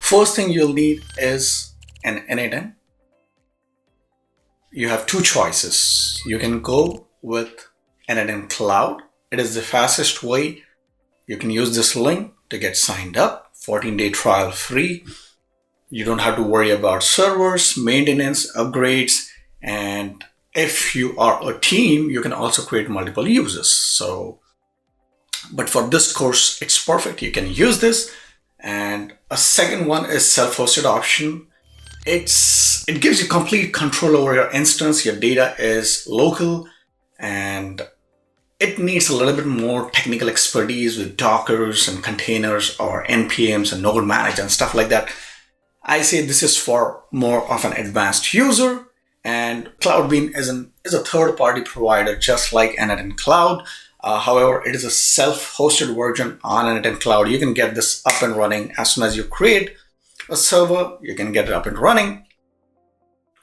First thing you'll need is an n8n. You have two choices. You can go with n8n Cloud. It is the fastest way. You can use this link to get signed up. 14-day trial free. You don't have to worry about servers, maintenance, upgrades, and if you are a team, you can also create multiple users. But for this course, it's perfect. You can use this. And a second one is self-hosted option. It gives you complete control over your instance. Your data is local and it needs a little bit more technical expertise with Dockers and containers or NPMs and node manager and stuff like that. I say this is for more of an advanced user, and KloudBean is a third-party provider just like n8n Cloud. However, it is a self-hosted version on n8n Cloud. You can get this up and running as soon as you create a server. You can get it up and running.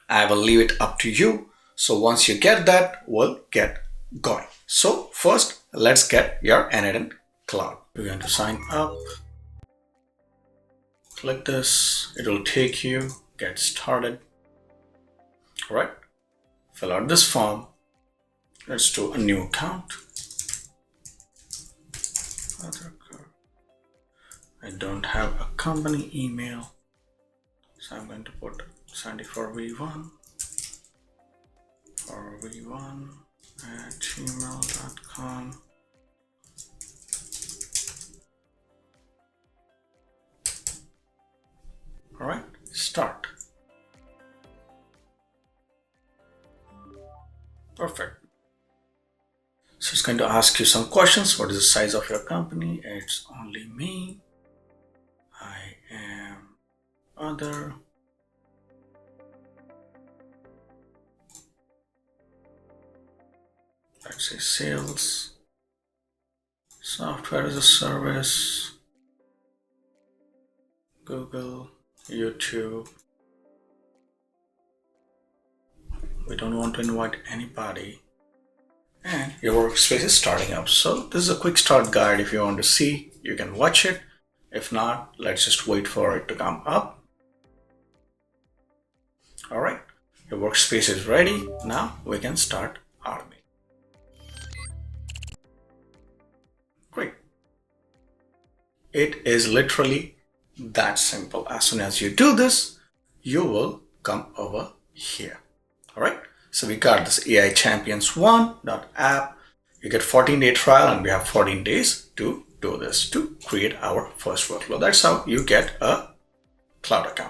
I will leave it up to you. So once you get that, we'll get going. So first, let's get your n8n Cloud. We're going to sign up. Click this. It will take you. Get started. All right. Fill out this form. Let's do a new account. I don't have a company email, so I'm going to put Sandeep v1 All right, start. Perfect. So it's going to ask you some questions. What is the size of your company? It's only me. I am other. Let's say sales. Software as a service. Google, YouTube. We don't want to invite anybody. And your workspace is starting up. So this is a quick start guide. If you want to see, you can watch it. If not, let's just wait for it to come up. All right, your workspace is ready. Now we can start automating. Great. It is literally that simple. As soon as you do this, you will come over here. All right. So we got this AI champions1.app. You get 14-day trial and we have 14 days to do this, to create our first workflow. That's how you get a cloud account.